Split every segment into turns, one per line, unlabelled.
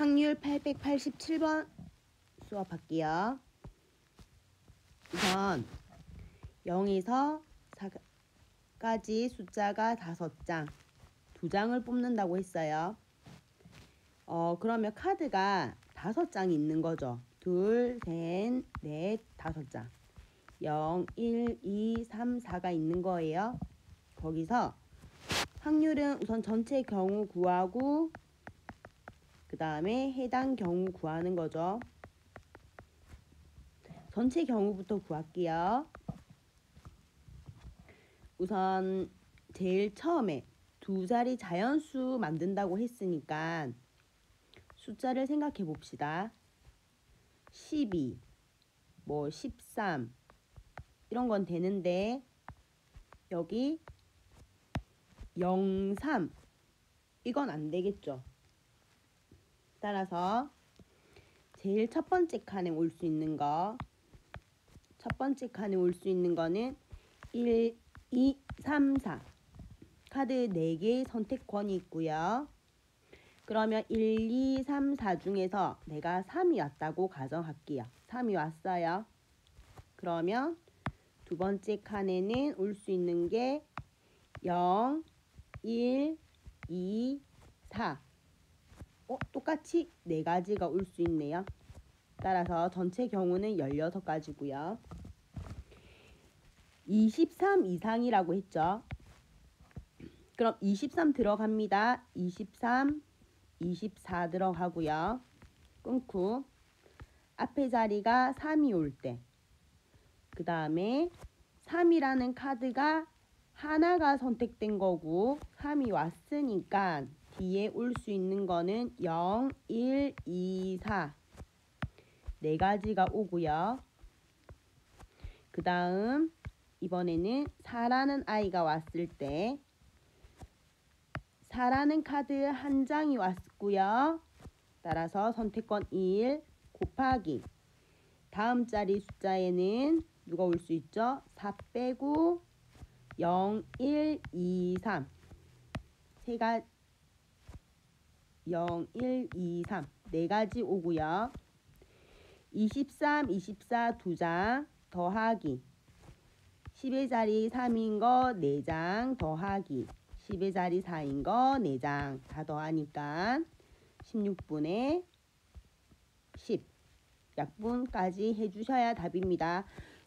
확률 887번 수업할게요. 우선 0에서 4까지 숫자가 5장, 2장을 뽑는다고 했어요. 그러면 카드가 5장이 있는 거죠. 2, 3, 4, 5장. 0, 1, 2, 3, 4가 있는 거예요. 거기서 확률은 우선 전체 경우 구하고 그 다음에 해당 경우 구하는 거죠. 전체 경우부터 구할게요. 우선 제일 처음에 2자리 자연수 만든다고 했으니까 숫자를 생각해 봅시다. 12, 13 이런 건 되는데 여기 0, 3 이건 안 되겠죠. 따라서 제일 첫 번째 칸에 올 수 있는 거, 첫 번째 칸에 올 수 있는 거는 1, 2, 3, 4 카드 4개의 선택권이 있고요. 그러면 1, 2, 3, 4 중에서 내가 3이 왔다고 가정할게요. 3이 왔어요. 그러면 두 번째 칸에는 올 수 있는 게 0, 1, 2, 4 똑같이 4가지가 올 수 있네요. 따라서 전체 경우는 16가지고요. 23 이상이라고 했죠. 그럼 23 들어갑니다. 23, 24 들어가고요. 끊고 앞에 자리가 3이 올 때, 그 다음에 3이라는 카드가 하나가 선택된 거고 3이 왔으니까 뒤에 올 수 있는 거는 0, 1, 2, 4 4가지가 오고요. 그 다음 이번에는 4라는 아이가 왔을 때 4라는 카드 한 장이 왔고요. 따라서 선택권 1 곱하기 다음 자리 숫자에는 누가 올 수 있죠? 4 빼고 0, 1, 2, 3 0, 1, 2, 3 4가지 오고요. 23, 24 2장 더하기 10의 자리 3인 거 4장 더하기 10의 자리 4인 거 4장 다 더하니까 16분의 10 약분까지 해주셔야 답입니다.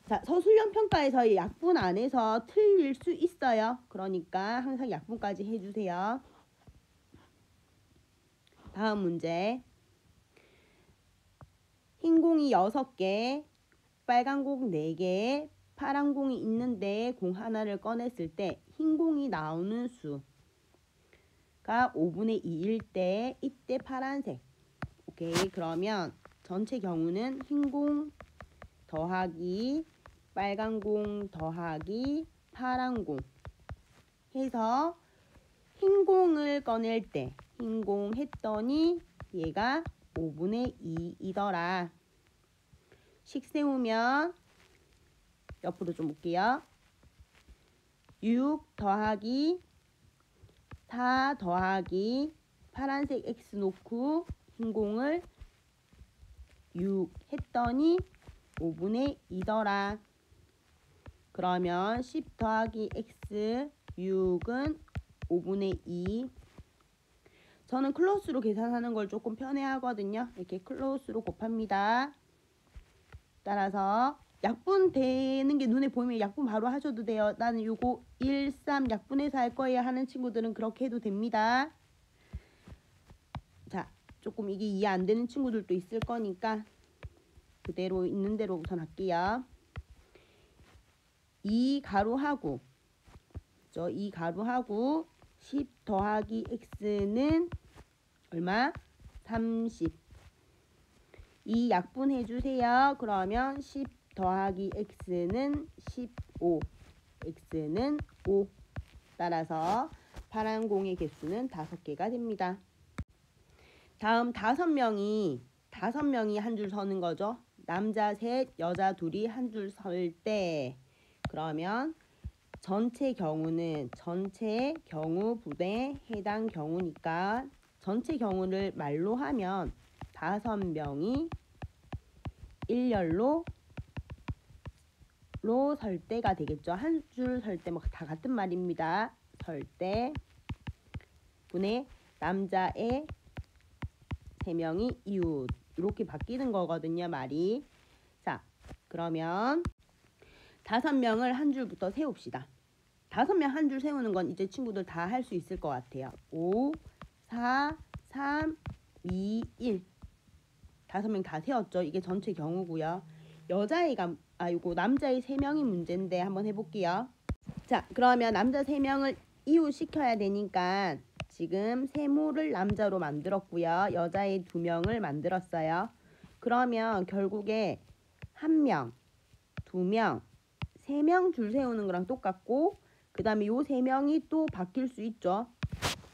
자, 서술형 평가에서 약분 안에서 틀릴 수 있어요. 그러니까 항상 약분까지 해주세요. 다음 문제. 흰 공이 6개, 빨간 공 4개, 파란 공이 있는데 공 하나를 꺼냈을 때 흰 공이 나오는 수가 5분의 2일 때 이때 파란색. 오케이. 그러면 전체 경우는 흰 공 더하기 빨간 공 더하기 파란 공 해서 흰 공을 꺼낼 때 흰 공 했더니 얘가 5분의 2이더라. 식 세우면 옆으로 좀 볼게요. 6 더하기 4 더하기 파란색 X 놓고 흰 공을 6 했더니 5분의 2더라. 그러면 10 더하기 X 6은 5분의 2. 저는 클로스로 계산하는 걸 조금 편해하거든요. 이렇게 클로스로 곱합니다. 따라서 약분 되는 게 눈에 보이면 약분 바로 하셔도 돼요. 나는 요거 1, 3 약분해서 할 거예요 하는 친구들은 그렇게 해도 됩니다. 자, 조금 이게 이해 안 되는 친구들도 있을 거니까 그대로 있는 대로 우선 할게요. 2 가루하고 2 가루하고 10 더하기 x는 얼마? 30. 이 약분해 주세요. 그러면 10 더하기 x는 15. x는 5. 따라서 파란 공의 개수는 5개가 됩니다. 다음 5명이 한 줄 서는 거죠. 남자 셋, 여자 둘이 한 줄 설 때 그러면 전체 경우는 전체 경우 분의 해당 경우니까 전체 경우를 말로 하면 5명이 일렬로 설 때가 되겠죠. 한 줄 설 때 뭐 다 같은 말입니다. 설 때 분의 남자의 3명이 이웃 이렇게 바뀌는 거거든요. 말이. 자, 그러면 5명을 한 줄부터 세웁시다. 5명 한 줄 세우는 건 이제 친구들 다 할 수 있을 것 같아요. 5, 4, 3, 2, 1. 5명 다 세웠죠. 이게 전체 경우고요. 여자애가 이거 남자의 3명이 문제인데 한번 해볼게요. 자, 그러면 남자 3명을 이웃 시켜야 되니까 지금 세모를 남자로 만들었고요. 여자의 2명을 만들었어요. 그러면 결국에 1명, 2명, 3명 줄 세우는 거랑 똑같고 그 다음에 요 3명이 또 바뀔 수 있죠.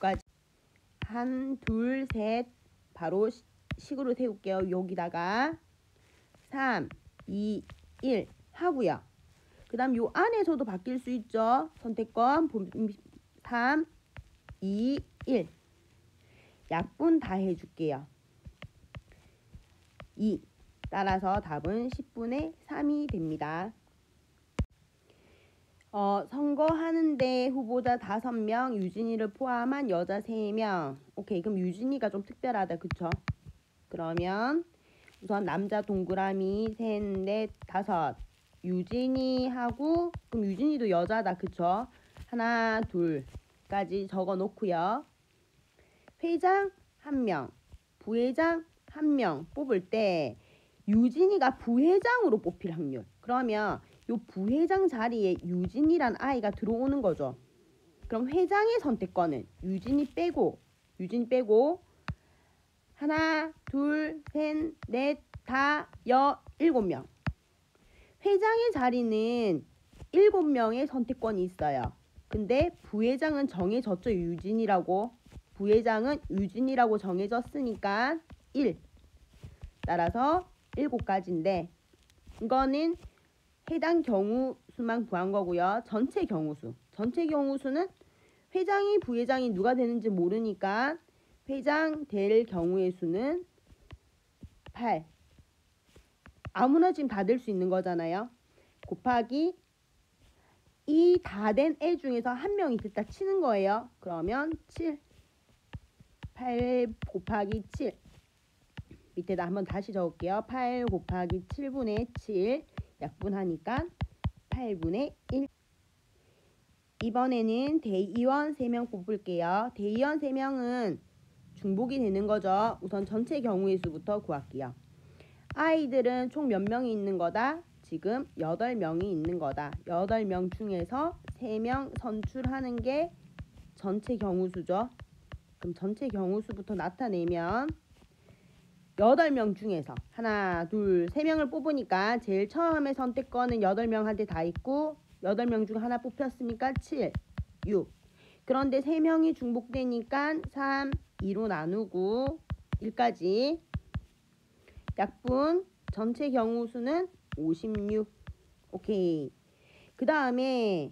1, 2, 3 바로 식으로 세울게요. 여기다가 3, 2, 1 하고요. 그 다음 요 안에서도 바뀔 수 있죠. 선택권 3, 2, 1 약분 다 해줄게요. 2 따라서 답은 10분의 3이 됩니다. 선거하는데 후보자 5명, 유진이를 포함한 여자 3명. 오케이, 그럼 유진이가 좀 특별하다, 그쵸? 그러면 우선 남자 동그라미 3, 4, 5 유진이하고 그럼 유진이도 여자다, 그쵸? 1, 2까지 적어 놓고요. 회장 1명, 부회장 1명 뽑을 때 유진이가 부회장으로 뽑힐 확률. 그러면 요 부회장 자리에 유진이란 아이가 들어오는 거죠. 그럼 회장의 선택권은 유진이 빼고 1, 2, 3, 4, 5, 7명. 회장의 자리는 7명의 선택권이 있어요. 근데 부회장은 정해졌죠. 유진이라고. 부회장은 유진이라고 정해졌으니까 1. 따라서 7가지인데 이거는 해당 경우 수만 구한 거고요. 전체 경우수는 회장이 부회장이 누가 되는지 모르니까 회장 될 경우의 수는 8. 아무나 지금 다 될 수 있는 거잖아요. 곱하기 이 다 된 애 중에서 1명이 됐다 치는 거예요. 그러면 7. 8 곱하기 7. 밑에다 한번 다시 적을게요. 8 곱하기 7분의 7 약분하니까 8분의 1. 이번에는 대의원 3명 뽑을게요. 대의원 3명은 중복이 되는 거죠. 우선 전체 경우의 수부터 구할게요. 아이들은 총 몇 명이 있는 거다? 지금 8명이 있는 거다. 8명 중에서 3명 선출하는 게 전체 경우수죠. 그럼 전체 경우수부터 나타내면 8명 중에서 1, 2, 3명을 뽑으니까 제일 처음에 선택권은 8명한테 다 있고 8명 중 하나 뽑혔으니까 7, 6. 그런데 3명이 중복되니까 3, 2로 나누고 1까지 약분 전체 경우수는 56. 오케이. 그 다음에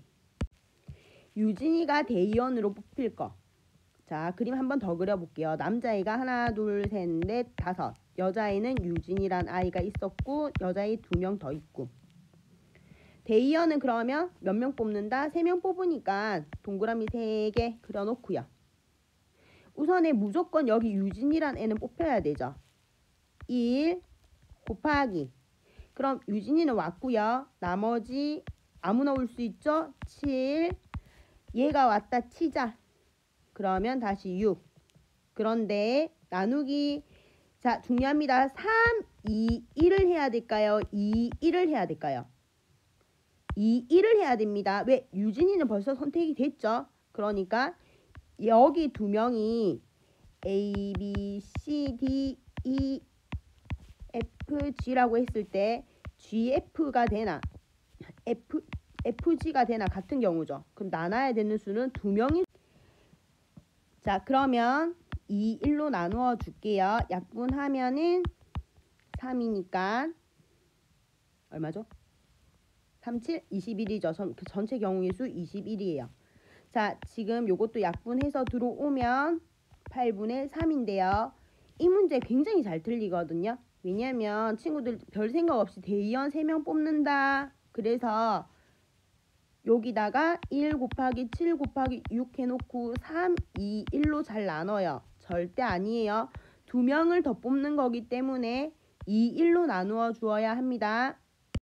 유진이가 대의원으로 뽑힐 거. 자, 그림 한번 더 그려볼게요. 남자아이가 1, 2, 3, 4, 5. 여자아이는 유진이란 아이가 있었고 여자아이 2명 더 있고. 대의원은 그러면 몇 명 뽑는다? 3명 뽑으니까 동그라미 3개 그려놓고요. 우선에 무조건 여기 유진이란 애는 뽑혀야 되죠. 1 곱하기. 그럼 유진이는 왔고요. 나머지 아무나 올 수 있죠. 7. 얘가 왔다 치자. 그러면 다시 6. 그런데 나누기. 자, 중요합니다. 3, 2, 1을 해야 될까요? 2, 1을 해야 될까요? 2, 1을 해야 됩니다. 왜? 유진이는 벌써 선택이 됐죠. 그러니까 여기 2명이 A, B, C, D, E, F, G라고 했을 때 GF가 되나 FG가 되나 같은 경우죠. 그럼 나눠야 되는 수는 2명이. 자, 그러면 2, 1로 나누어 줄게요. 약분하면은 3이니까 얼마죠? 3, 7, 21이죠. 전체 경우의 수 21이에요. 자, 지금 요것도 약분해서 들어오면 8분의 3인데요. 이 문제 굉장히 잘 틀리거든요. 왜냐면 친구들 별 생각 없이 대의원 3명 뽑는다. 그래서 여기다가 1 곱하기 7 곱하기 6 해놓고 3, 2, 1로 잘 나눠요. 절대 아니에요. 2명을 더 뽑는 거기 때문에 2, 1로 나누어 주어야 합니다.